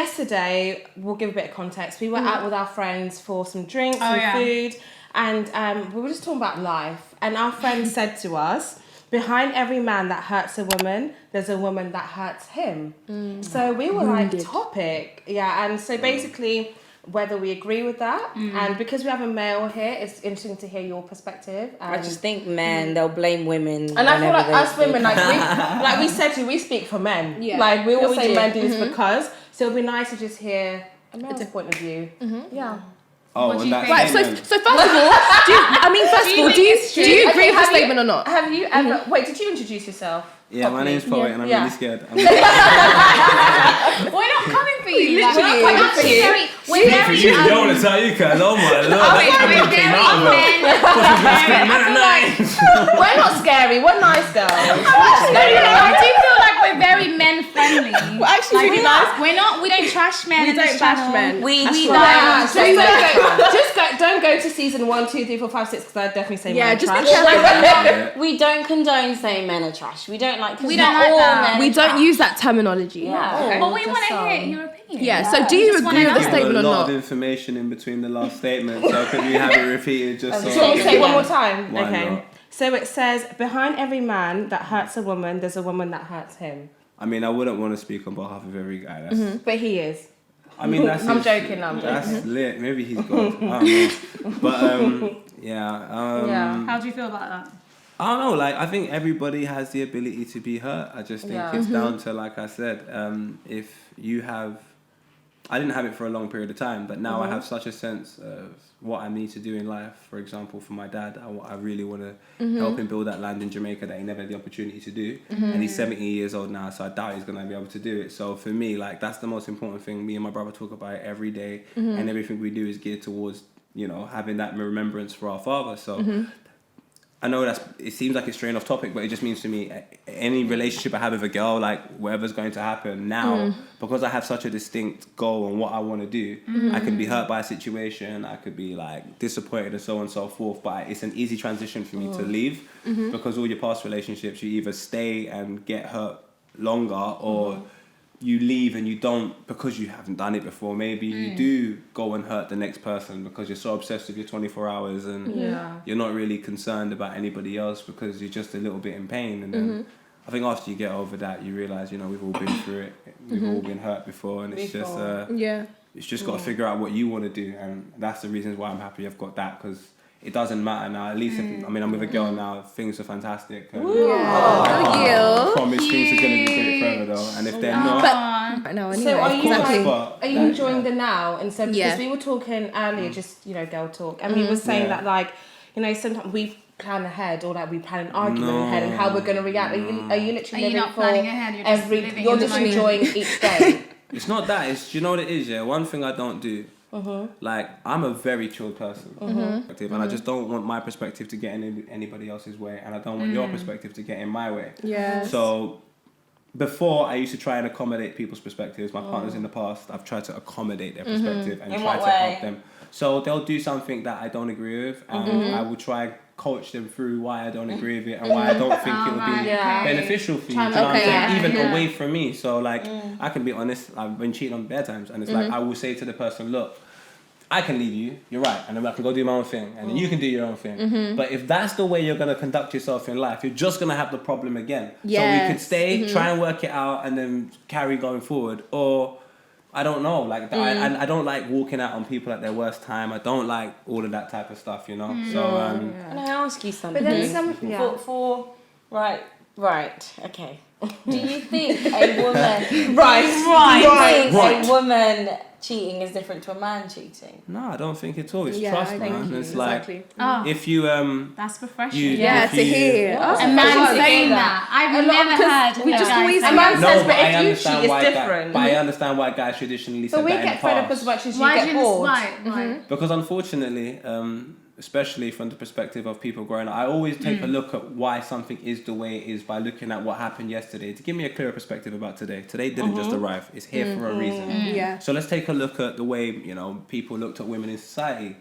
yesterday, we'll give a bit of context. We were out with our friends for some drinks and food, and we were just talking about life. And our friend said to us, behind every man that hurts a woman, there's a woman that hurts him. So we were like, topic. Yeah, and so basically, whether we agree with that, and because we have a male here, it's interesting to hear your perspective. I just think men, they'll blame women. And I feel like us women, like we said to you, we speak for men. Yeah. Like we all say men do this because, so it'd be nice to just hear a male's point of view. Yeah. Oh, and that's right. So first of all, do you agree with the statement or not? Have you ever? Wait, did you introduce yourself? Yeah, my name's Poet, and I'm really scared. We're not coming for you. Literally, we're not coming for you. We're very. You don't want to tell you, cuz. Oh my lord. We're not scary. We're nice girls. I do feel like we're very men friendly. We're actually really nice. We don't trash men. We don't trash men. We don't. Don't go to season 1, 2, 3, 4, 5, 6 because I'd definitely say men just trash. be careful. We don't condone saying men are trash. We don't like. We don't like that. We don't use that terminology. Yeah. But we want to hear your opinion. Yeah. So do you agree with the statement or a lot not? of information in between the last statement, so could we have it repeated just so? Do you want me to say it one more time? Why Okay. not? So it says, behind every man that hurts a woman, there's a woman that hurts him. I mean, I wouldn't want to speak on behalf of every guy. That's, But he is. I mean, that's. I'm joking. That's lit. Maybe he's God. I don't know. But yeah. How do you feel about that? I don't know. Like, I think everybody has the ability to be hurt. I just think it's down to, like I said, if you have. I didn't have it for a long period of time, but now I have such a sense of what I need to do in life. For example, for my dad, I really want to help him build that land in Jamaica that he never had the opportunity to do. And he's 70 years old now, so I doubt he's going to be able to do it. So for me, like, that's the most important thing. Me and my brother talk about it every day, and everything we do is geared towards, having that remembrance for our father. So I know it seems like it's straying off topic, but it just means to me, any relationship I have with a girl, like whatever's going to happen now, because I have such a distinct goal on what I want to do, I can be hurt by a situation, I could be like disappointed and so on and so forth, but it's an easy transition for me to leave, because all your past relationships, you either stay and get hurt longer, or you leave and you don't, because you haven't done it before, maybe you do go and hurt the next person because you're so obsessed with your 24 hours and you're not really concerned about anybody else because you're just a little bit in pain. And then I think after you get over that, you realise, we've all been through it. We've all been hurt before, and it's just it's just got to figure out what you want to do, and that's the reasons why I'm happy I've got that, because it doesn't matter now. At least, I'm with a girl now. Things are fantastic. And I promise things are going to be great forever, though. And if they're not, So are you enjoying the now? And so because we were talking earlier, just girl talk, and we were saying that sometimes we plan ahead, or like we plan an argument ahead, and how we're going to react. Are you literally living not for planning ahead? You're just enjoying each day. It's not that. It's, you know what it is, yeah? One thing I don't do, like, I'm a very chilled person. And I just don't want my perspective to get in anybody else's way. And I don't want your perspective to get in my way. Yes. So, before, I used to try and accommodate people's perspectives. My partners in the past, I've tried to accommodate their perspective and try to help them. So, they'll do something that I don't agree with. And I will try and coach them through why I don't agree with it and why I don't think it will be beneficial for you. Do you know what I'm saying? Even away from me. So, like, I can be honest, I've been cheating on bare times, and it's like, I will say to the person, look, I can leave you, you're right, and then I can go do my own thing, and then you can do your own thing. But if that's the way you're going to conduct yourself in life, you're just going to have the problem again. So we could stay, try and work it out, and then carry going forward. Or, I don't know, like, I don't like walking out on people at their worst time. I don't like all of that type of stuff, So, Can I ask you something? But then Right, okay. Do you think a woman... Right. A woman cheating is different to a man cheating? No, I don't think at all. It's trust, man. It's exactly. like, if you... That's refreshing. To hear. A man saying that. I've never heard. We just always... A man says, but I if you cheat, it's different. But I understand why guys traditionally said But we that in the get fed up past. as much as you get bored. Why? Because unfortunately, especially from the perspective of people growing up, I always take a look at why something is the way it is by looking at what happened yesterday to give me a clearer perspective about today. Today didn't just arrive. It's here for a reason. Yeah. So let's take a look at the way, people looked at women in society.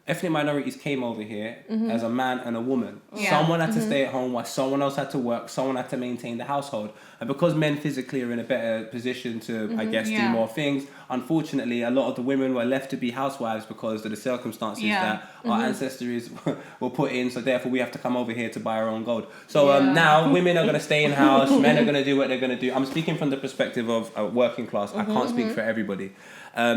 ethnic minorities came over here as a man and a woman. Yeah. Someone had to stay at home while someone else had to work. Someone had to maintain the household. And because men physically are in a better position to, I guess, do more things, unfortunately, a lot of the women were left to be housewives because of the circumstances that our ancestors were put in. So therefore, we have to come over here to buy our own gold. So now women are going to stay in house. Men are going to do what they're going to do. I'm speaking from the perspective of a working class. I can't speak for everybody.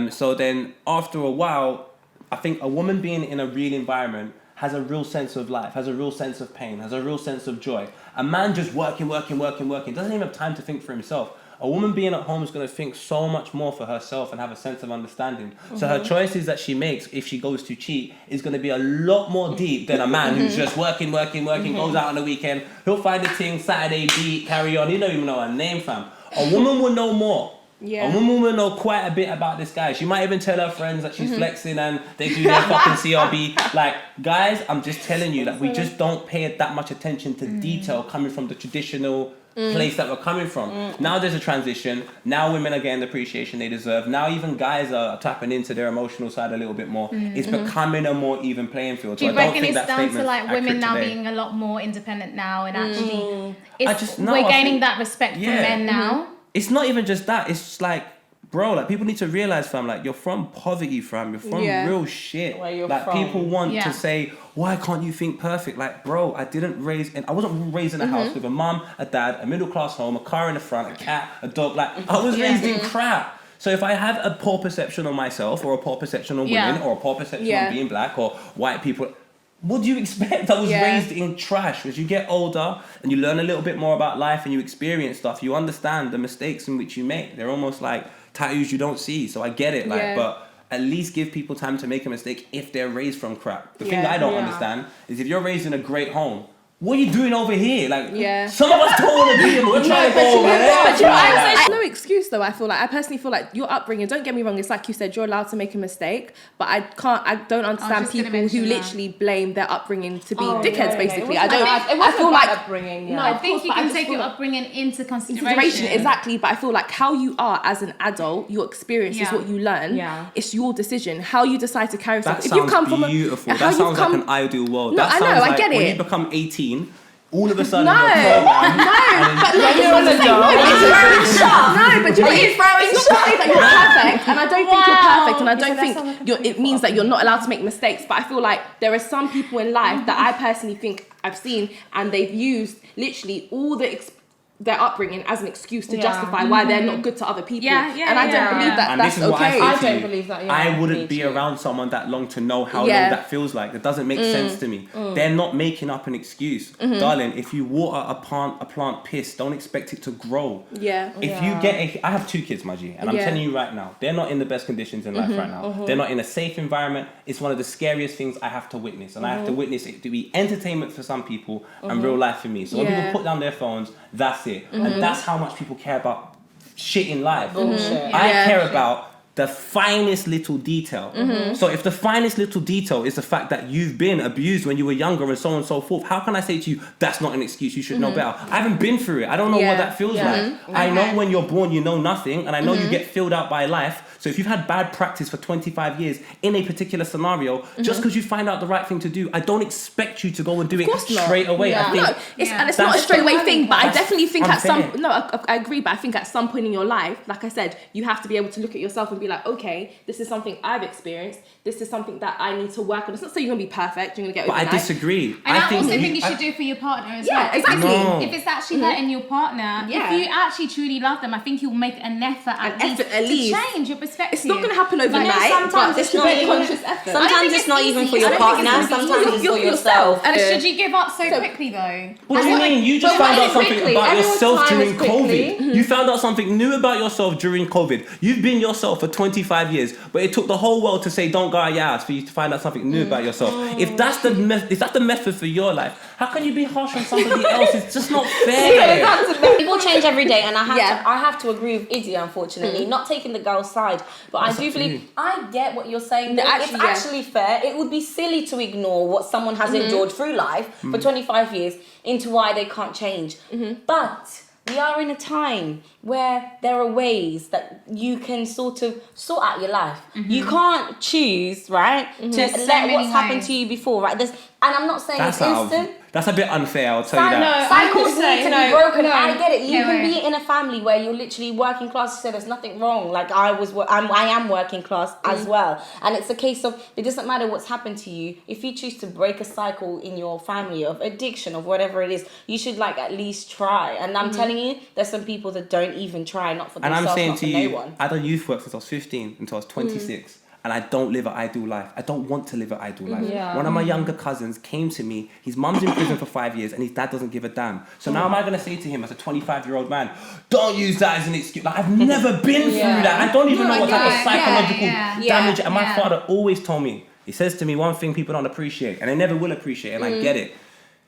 So then after a while, I think a woman being in a real environment has a real sense of life, has a real sense of pain, has a real sense of joy. A man just working, doesn't even have time to think for himself. A woman being at home is going to think so much more for herself and have a sense of understanding. So her choices that she makes if she goes to cheat is going to be a lot more deep than a man who's just working, goes out on the weekend. He'll find the thing, Saturday, beat, carry on. You don't even know her name, fam. A woman will know more. Yeah. A woman will know quite a bit about this guy. She might even tell her friends that she's flexing and they do their fucking CRB. Like, guys, I'm just telling you that we just don't pay that much attention to detail coming from the traditional place that we're coming from. Now there's a transition. Now women are getting the appreciation they deserve. Now even guys are tapping into their emotional side a little bit more. It's becoming a more even playing field. Do you reckon it's down to like women now being a lot more independent now and actually we're gaining that respect from men now? It's not even just that. It's just like, bro, like people need to realize, fam, like you're from poverty, fam. You're from real shit. Where you're like from. People want to say, why can't you think perfect? Like, bro, I wasn't raised in a house with a mum, a dad, a middle class home, a car in the front, a cat, a dog. Like I was raised in crap. So if I have a poor perception of myself or a poor perception of women or a poor perception of being black or white people, what do you expect? I was raised in trash. As you get older and you learn a little bit more about life and you experience stuff, you understand the mistakes in which you make. They're almost like tattoos you don't see. So I get it. But at least give people time to make a mistake if they're raised from crap. The thing that I don't understand is if you're raised in a great home, what are you doing over here? Like, some of us don't want to be here, but we're trying to go over there. There's no excuse though. I personally feel like your upbringing, don't get me wrong, it's like you said, you're allowed to make a mistake, but I don't understand people who literally blame their upbringing to be dickheads, basically. I feel like upbringing. No, I think you can take your upbringing into consideration. Exactly, but I feel like how you are as an adult, your experience is what you learn. It's your decision. How you decide to carry yourself. That sounds beautiful. That sounds like an ideal world. No, that I know, sounds I like get it. When you become 18, all of a sudden you're programmed. But it's not to say that you're perfect, and I don't think you're perfect, and I don't think it means that you're not allowed to make mistakes. But I feel like there are some people in life that I personally think I've seen, and they've used literally all their upbringing as an excuse to justify why they're not good to other people. And I don't believe that that's okay. I don't believe that. I wouldn't be around someone that long to know how long that feels like. It doesn't make sense to me. They're not making up an excuse. Darling, if you water a plant piss, don't expect it to grow. If you get I have 2 kids, my G, and I'm telling you right now, they're not in the best conditions in life right now. They're not in a safe environment. It's one of the scariest things I have to witness. And I have to witness it to be entertainment for some people and real life for me. So when people put down their phones, that's it. And that's how much people care about shit in life. I care about the finest little detail. So if the finest little detail is the fact that you've been abused when you were younger and so on and so forth, how can I say to you, that's not an excuse, you should know better? I haven't been through it. I don't know what that feels like. I know when you're born, you know nothing, and I know you get filled out by life. So if you've had bad practice for 25 years in a particular scenario, just because you find out the right thing to do, I don't expect you to go and do it straight away. I think it's not a straight away thing, but I definitely think I agree, but I think at some point in your life, like I said, you have to be able to look at yourself and be like, okay, this is something I've experienced. This is something that I need to work on. It's not saying you're going to be perfect. You're going to get overnight. But I disagree. And I also think you should do it for your partner as well. Exactly. No. If it's actually hurting your partner, if you actually truly love them, I think you'll make an effort at least to change your perspective. It's not going to happen overnight. Sometimes it's not even conscious effort. Sometimes it's not even for your partner. Sometimes it's for yourself. And should you give up so quickly though? What do you mean? You just found out something about yourself during COVID. You found out something new about yourself during COVID. You've been yourself for 25 years, but it took the whole world to say don't go out your house for you to find out something new about yourself. If that's the method for your life, how can you be harsh on somebody else? It's just not fair. People change every day, and I have to agree with Izzy, unfortunately. Not taking the girl's side, but I do believe I get what you're saying. It's actually fair. It would be silly to ignore what someone has endured through life for 25 years into why they can't change. But we are in a time where there are ways that you can sort of sort out your life. You can't choose, right, to let what's happened to you before, right? And I'm not saying it's instant. That's a bit unfair, I'll tell you that. Cycles need to be broken. I get it. You can be in a family where you're literally working class, so there's nothing wrong. Like I am working class as well. And it's a case of, it doesn't matter what's happened to you. If you choose to break a cycle in your family of addiction, of whatever it is, you should like at least try. And I'm telling you, there's some people that don't even try, not for themselves, not for no one. And I'm saying to you, I done youth work since I was 15 until I was 26. And I don't live an ideal life. I don't want to live an ideal life. Yeah. One of my younger cousins came to me. His mum's in prison for 5 years and his dad doesn't give a damn. So now am I going to say to him as a 25-year-old man, don't use that as an excuse. Like, I've never been through that. I don't even know what type of psychological damage. And my father always told me, he says to me one thing people don't appreciate, and they never will appreciate, and I get it.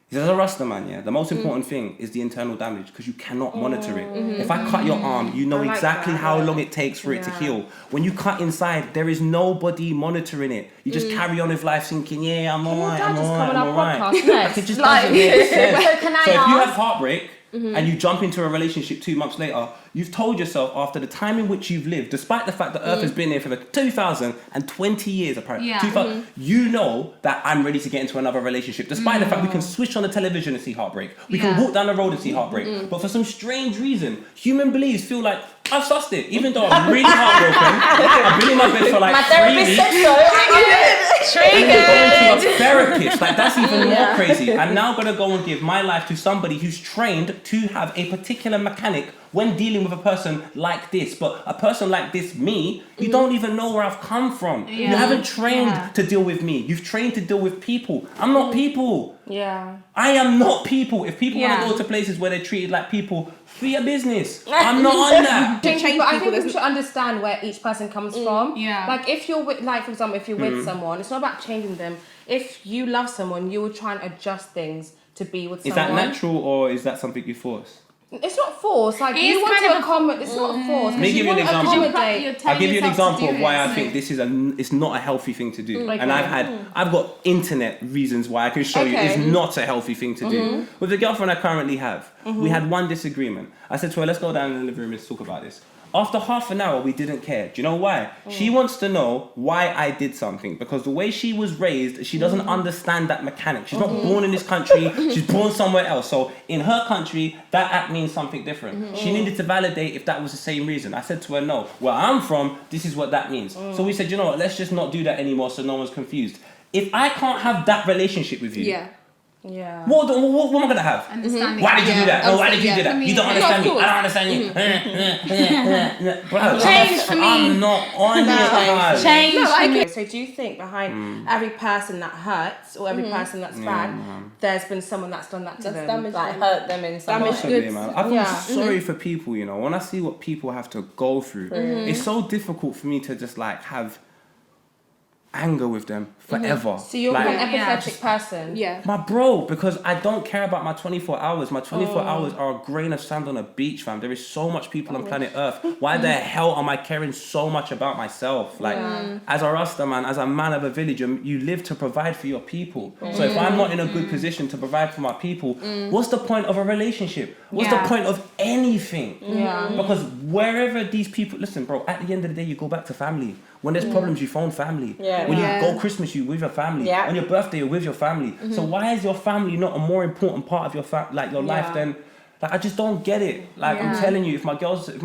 He says, as a Rasta man, the most important thing is the internal damage, because you cannot monitor it. If I cut your arm, you know exactly how long it takes for it to heal. When you cut inside, there is nobody monitoring it. You just carry on with life thinking, I'm alright, I'm alright. Like, it just doesn't make sense. So if you have heartbreak, and you jump into a relationship 2 months later, you've told yourself after the time in which you've lived, despite the fact that Earth has been here for 2,020 years apparently, you know that I'm ready to get into another relationship, despite the fact we can switch on the television and see heartbreak. We can walk down the road and see heartbreak. But for some strange reason, human beings feel like, I've sussed it, even though I'm really heartbroken. I've been in my bed for like 3 weeks. My therapist said so. Triggered. To a therapist, like that's even more crazy. I'm now gonna go and give my life to somebody who's trained to have a particular mechanic when dealing with a person like this. But a person like this, me, you don't even know where I've come from. You haven't trained to deal with me. You've trained to deal with people. I'm not people. I am not people. If people want to go to places where they're treated like people, for your business. I'm not on that. But I think we should understand where each person comes from. Like if you're with, like for example, if you're with someone, it's not about changing them. If you love someone, you will try and adjust things to be with someone. Is that natural or is that something you force? It's not force. Like you want to accommodate. It's not force. Let me give you an example. I'll give you an example of why I think this is it's not a healthy thing to do. And I've got internet reasons why I can show you it's not a healthy thing to do. With the girlfriend I currently have, we had one disagreement. I said to her, let's go down in the living room and talk about this. After half an hour, we didn't care. Do you know why? She wants to know why I did something. Because the way she was raised, she doesn't understand that mechanic. She's not born in this country. She's born somewhere else. So in her country, that act means something different. She needed to validate if that was the same reason. I said to her, no. Where I'm from, this is what that means. So we said, you know what? Let's just not do that anymore so no one's confused. If I can't have that relationship with you... What am I going to have? Why did you do that? No, why did you do that? You don't understand me. I don't understand you. Bro, change for me. I'm not on it. Change for me. So do you think behind every person that hurts or every person that's bad, there's been someone that's done that to them? Like hurt them in some way. I feel sorry for people, you know. When I see what people have to go through, it's so difficult for me to just like have anger with them forever. So you're like, an empathetic person. My bro, because I don't care about my 24 hours. My 24 hours are a grain of sand on a beach, fam. There is so much people on planet Earth. Why the hell am I caring so much about myself? Like, as a Rasta man, as a man of a village, you live to provide for your people. So if I'm not in a good position to provide for my people, what's the point of a relationship? What's the point of anything? Because wherever these people... Listen, bro, at the end of the day, you go back to family. When there's problems, you phone family. When you go Christmas, you with your family. On your birthday, you're with your family. So why is your family not a more important part of your life than... Like, I just don't get it. Like, I'm telling you, if my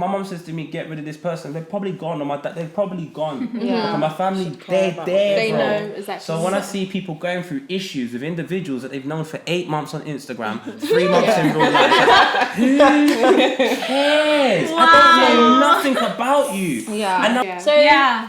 mum says to me, get rid of this person, they're probably gone. Or my dad, they're probably gone. Because my family, they're there, they bro. know exactly. So when I see people going through issues with individuals that they've known for 8 months on Instagram, 3 months in real life, who cares? I don't know nothing about you. So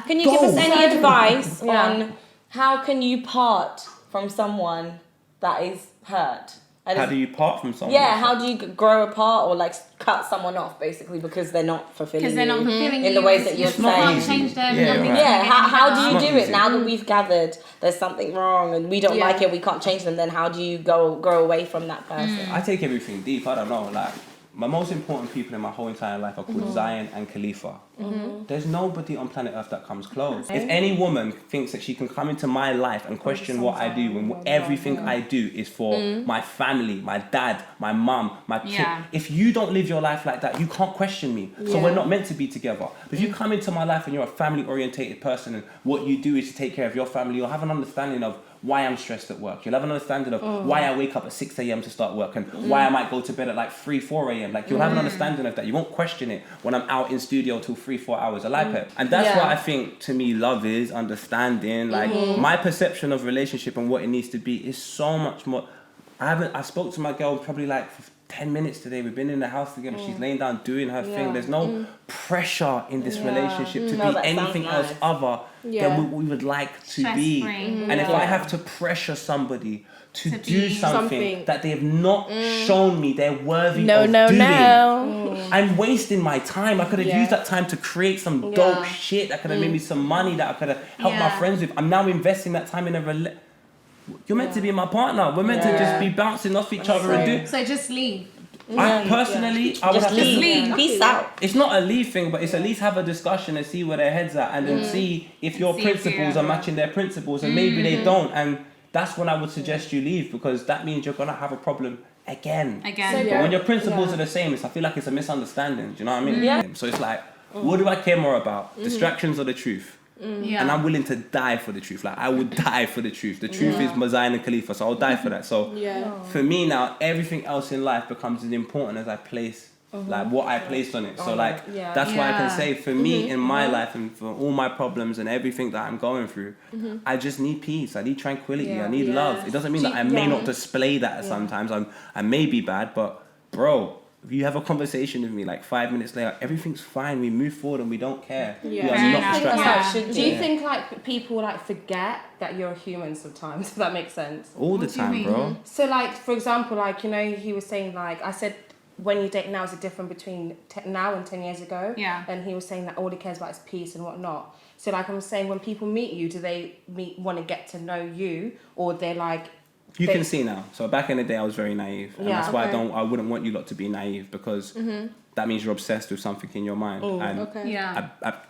can you give us any advice on how can you part from someone that is hurt? How do you part from someone? How do you grow apart or like cut someone off basically because they're not fulfilling you? Because they're not fulfilling in the ways that you're saying. You can't change them. How do you do it now that we've gathered there's something wrong and we don't like it, we can't change them? Then how do you grow away from that person? I take everything deep. I don't know. Like my most important people in my whole entire life are called Zion and Khalifa. There's nobody on planet Earth that comes close. If any woman thinks that she can come into my life and question what I do, when everything I do is for my family, my dad, my mum, my kid, if you don't live your life like that, you can't question me. So we're not meant to be together. But if you come into my life and you're a family-orientated person and what you do is to take care of your family, you'll have an understanding of why I'm stressed at work. You'll have an understanding of why I wake up at 6 a.m. to start work and why I might go to bed at like 3, 4 a.m. Like you'll have an understanding of that. You won't question it when I'm out in studio till 3, 4 hours. I like it. And that's what I think, to me, love is, understanding. Like my perception of relationship and what it needs to be is so much more. I spoke to my girl probably like for 10 minutes today. We've been in the house together. She's laying down doing her thing. There's no pressure in this relationship to be anything else other than what we would like to be. And if I have to pressure somebody to do something that they have not shown me they're worthy of doing, I'm wasting my time. I could have used that time to create some dope shit that could have made me some money that I could have helped my friends with. I'm now investing that time in a relationship. You're meant to be my partner. We're meant to just be bouncing off each other and do. So just leave. I personally, I would have to leave. Peace out. It's not a leave thing, but it's at least have a discussion and see where their head's at, and then see if your principles are matching their principles, and maybe they don't, and that's when I would suggest you leave, because that means you're gonna have a problem again. So when your principles are the same, I feel like it's a misunderstanding. Do you know what I mean? Yeah. So it's like, what do I care more about? Distractions or the truth? And I'm willing to die for the truth. Like I would die for the truth. The truth is Zion and Khalifa, so I'll die for that. So for me now, everything else in life becomes as important as I place, like what I placed on it. So like that's why I can say for me in my life and for all my problems and everything that I'm going through, I just need peace. I need tranquility. I need love. It doesn't mean that I may not display that sometimes. I may be bad, but bro, if you have a conversation with me like 5 minutes later, everything's fine. We move forward and we don't care. We are not distracted. Do you think like people like forget that you're a human sometimes? If that makes sense. All the time, bro. So like for example, like you know, he was saying like I said, when you date now is a difference between now and 10 years ago. And he was saying that all he cares about is peace and whatnot. So like I'm saying, when people meet you, do they want to get to know you, or they're like? You can see now. So back in the day, I was very naive, and that's why I wouldn't want you lot to be naive, because that means you're obsessed with something in your mind,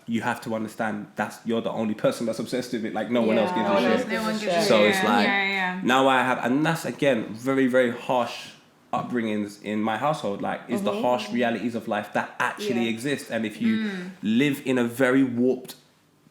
you have to understand you're the only person that's obsessed with it. Like no one else gives a shit. No one gives a shit. So it's like now I have, and that's again very very harsh upbringings in my household. Like is the harsh realities of life that actually exist, and if you live in a very warped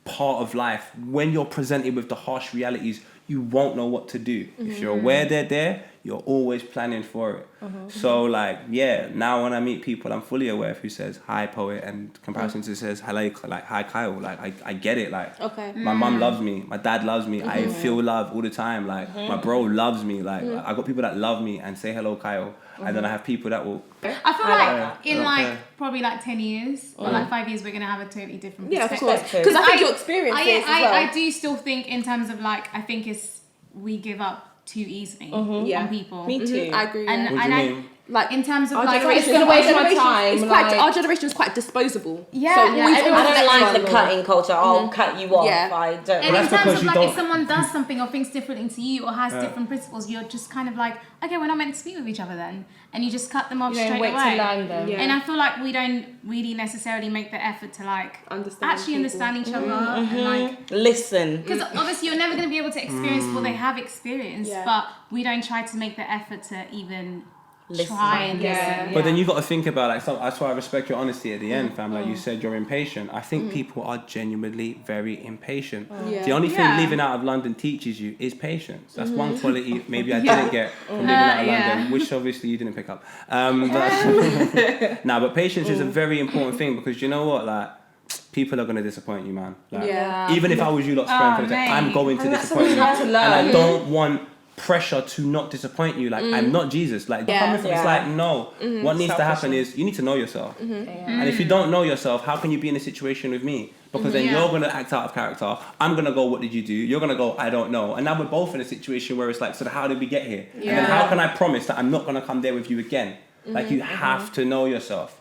part of life, when you're presented with the harsh realities, you won't know what to do. If you're aware they're there, you're always planning for it. So like, now when I meet people, I'm fully aware of who says hi poet and comparison to says hello, like hi Kyle. Like I get it. Like my mum loves me, my dad loves me. I feel love all the time. Like my bro loves me. Like I got people that love me and say hello Kyle, and then I have people that will. I feel like in like probably like 10 years or like 5 years, we're gonna have a totally different perspective. Yeah, of course. Because I think your experience is as well. I do still think in terms of like, I think we give up too easily on people. Me too. I agree. What do you mean? Like in terms of our like generation, it's a waste of my time. Our generation is quite disposable. I don't like the cutting culture. I'll cut you off. I don't. And in terms of like, if someone does something or thinks differently to you or has different principles, you're just kind of like, okay, we're not meant to speak with each other then, and you just cut them off straight away. To learn them. And I feel like we don't really necessarily make the effort to like understand each other and like listen. Because obviously you're never going to be able to experience what they have experienced, but we don't try to make the effort to even. Listen. But then you got to think about like, so that's why I respect your honesty at the end, fam. Like you said, you're impatient. I think people are genuinely very impatient. The only thing living out of London teaches you is patience. That's one quality maybe I didn't get from living out of London, which obviously you didn't pick up. But patience is a very important thing, because you know what, like people are gonna disappoint you, man. Like, even if I was you lot's friend, I'm going to disappoint you, and I don't want pressure to not disappoint you. Like I'm not Jesus. Like coming from, it's like no. What needs to happen is you need to know yourself. And if you don't know yourself, how can you be in a situation with me? Because then you're gonna act out of character. I'm gonna go, what did you do? You're gonna go, I don't know. And now we're both in a situation where it's like, so how did we get here? And then how can I promise that I'm not gonna come there with you again? Like you have to know yourself.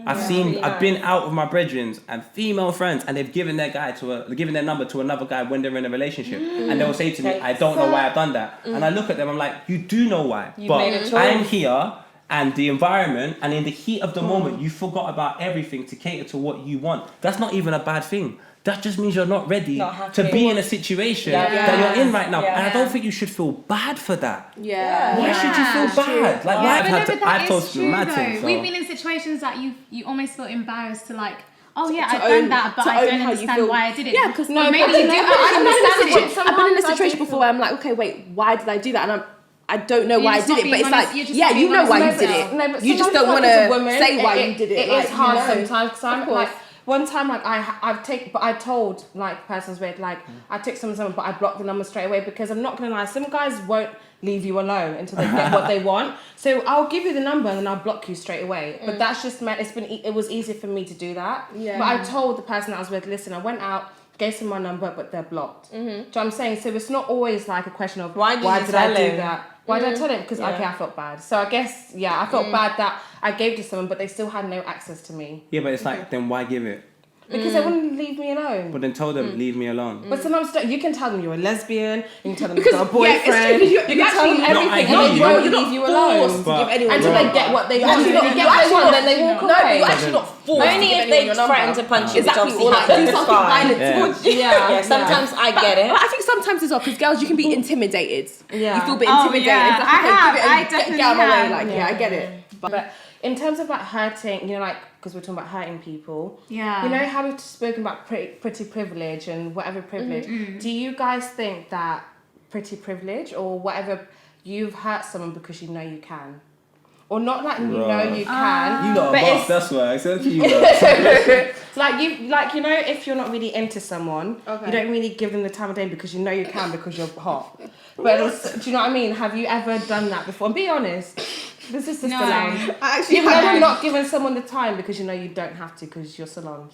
I've been out with my brethren and female friends, and they've given their number to another guy when they're in a relationship, and they'll say to me, I don't know why I've done that. And I look at them, I'm like, you do know why, but I'm here and the environment, and in the heat of the moment, you forgot about everything to cater to what you want. That's not even a bad thing. That just means you're not ready to be in a situation that you're in right now. And I don't think you should feel bad for that. Why should you feel bad? Like, I've told some mad things. We've been in situations that you almost feel embarrassed to like, oh yeah, I've done that, but I don't understand why I did it. Yeah, because maybe you do. I've been in a situation before where I'm like, okay, wait, why did I do that? And I don't know why I did it, but it's like, yeah, you know why you did it. You just don't want to say why you did it. It is hard sometimes because I'm like. One time, like I told like persons with like I took someone, but I blocked the number straight away because I'm not gonna lie, some guys won't leave you alone until they get what they want. So I'll give you the number and then I'll block you straight away. But that's just meant it was easier for me to do that. Yeah. But I told the person that I was with, listen, I went out, gave them my number, but they're blocked. Do you know what I'm saying? So it's not always like a question of why did I do that? Why did I tell him? Because okay, I felt bad. So I guess I felt bad that I gave to someone, but they still had no access to me. Yeah, but it's like, then why give it? Because they wouldn't leave me alone. But then tell them, leave me alone. But sometimes you can tell them you're a lesbian, you can tell them you've got a boyfriend, you can tell them everything and they won't leave you alone. Until they get what they want. If they get what they want, then they walk away. No, you're actually not forced. Only if they threaten to punch you, which obviously happens. Do something violent towards you. Yeah, sometimes I get it. But I think sometimes as well, because girls, you can be intimidated. Yeah. You feel a bit intimidated. Yeah. I definitely get out of my way. Like, I get it. But in terms of like hurting, like, because we're talking about hurting people. Yeah. You know how we've spoken about pretty privilege and whatever privilege. Do you guys think that pretty privilege or whatever, you've hurt someone because you know you can? Or not like you know you can. You know a boss, that's why I said to you. Like if you're not really into someone, you don't really give them the time of day because you know you can because you're hot. But do you know what I mean? Have you ever done that before? And be honest. This is Sister Lounge. You've never not given someone the time because you know you don't have to because you're Solange.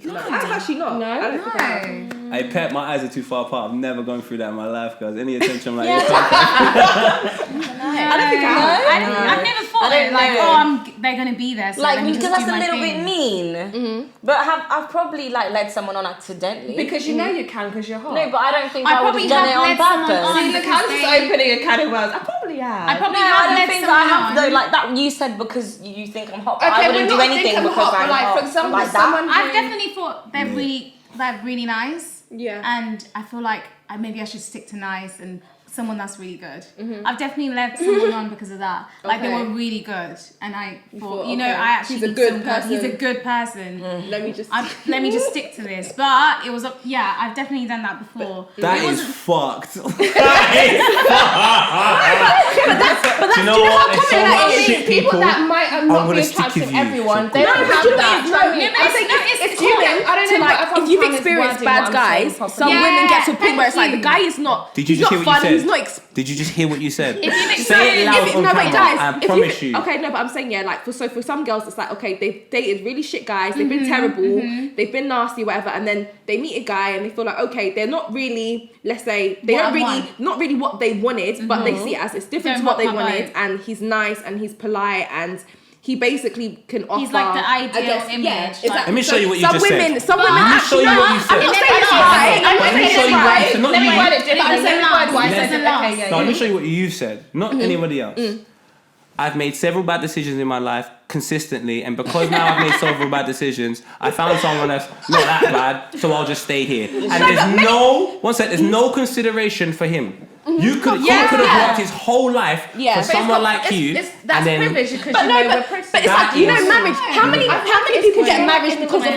No, I've actually not. No? I don't think I have. Hey, Pet, my eyes are too far apart. I've never gone through that in my life, guys. Any attention, I'm like, I don't think I have. I've never thought they're gonna be there. So like, because that's a little bit mean. But I've probably like led someone on accidentally. Because you know you can because you're hot. No, but I don't think I would have done it on purpose. Look how this is opening a can of worms. I probably have. I don't think I have though. Like that, you said because you think I'm hot, but I wouldn't do anything because I'm hot. For example, like that. I've definitely thought they're really nice. Yeah. And I feel like maybe I should stick to nice and someone that's really good. I've definitely led someone on because of that. Like they were really good, and I thought, I actually he's a good person. He's a good person. Let me just stick to this. But it was I've definitely done that before. That is fucked. But that's you know what? It's so much shit people that might not be attractive to everyone. They don't have that. It's human. I don't know. If you've experienced bad guys, some women get to a point where it's like the guy is not. Did you just hear what you said? Did you just hear what you said? Say it loud on camera. I promise you. Okay, no, but I'm saying like for some girls, it's like they've dated really shit guys, they've been terrible, they've been nasty, whatever, and then they meet a guy and they feel like they're not really, let's say not really what they wanted, but they see it as it's different to what they wanted, and he's nice and he's polite and he basically can offer. He's like the ideal image. Yeah, exactly. Let me show you what you just said. Some women Let me show you what you said. I'm not saying it's right. Let me show you what you said. Not you. Let me show you what you said. Not anybody else. I've made several bad decisions in my life consistently, and because now I've made several bad decisions, I found someone that's not that bad, so I'll just stay here. And there's no consideration for him. He could have worked his whole life for someone like you. That's privilege because we're privileged. But it's like, marriage. How many people get married because of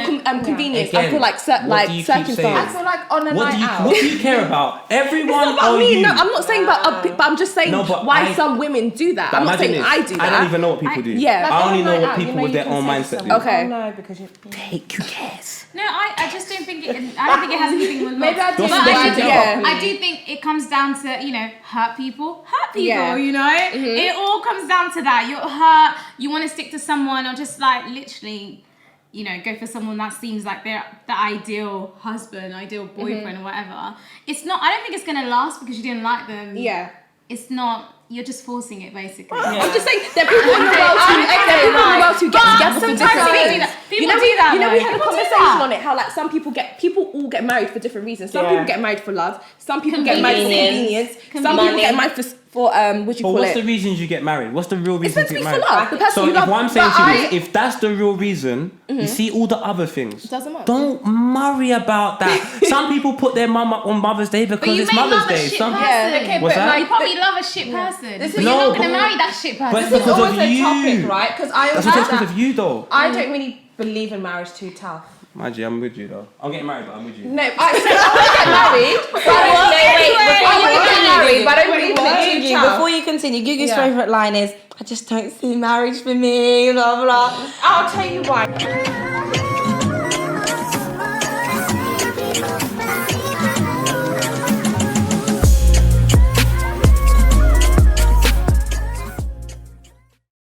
convenience? Again, I feel like circumstances. I feel like on a night out. What do you care about? Everyone about or me. you? No, I'm not saying about, but I'm just saying why some women do that. I'm not saying I do that. I don't even know what people do. Yeah. I only know what people with their own mindset do. Okay. No, because you take your cares. No, I just don't think it has anything with love. Maybe I do think it comes down to, hurt people, it all comes down to that. You're hurt, you want to stick to someone, or just like literally, go for someone that seems like they're the ideal husband, ideal boyfriend, or whatever. It's not, I don't think it's going to last because you didn't like them. Yeah. It's not, you're just forcing it basically. I'm just saying, there are people in the world who get together for different reasons. People do that. We had a conversation on it, how like some people all get married for different reasons. Some people get married for love. Some people get married for convenience. Some people get married What's the reasons you get married? What's the real reason to get married? Love. The person So you if love. what I'm saying to you is, if that's the real reason, you see all the other things. Doesn't matter. Don't worry about that. Some people put their mum up on Mother's Day because it's Mother's Day. Person. Okay, What's but that? you probably love a shit person. This is- But you're not gonna marry that shit person. But This is because always of a you. topic, right? Because I That's always because of you, though. I don't really believe in marriage too tough. Maggie, I'm with you, though. I'm getting married, but I'm with you. No, I want to get married. But I don't believe in it too tough. Before you continue, Gugu's favourite line is, I just don't see marriage for me, blah, blah. I'll tell you why.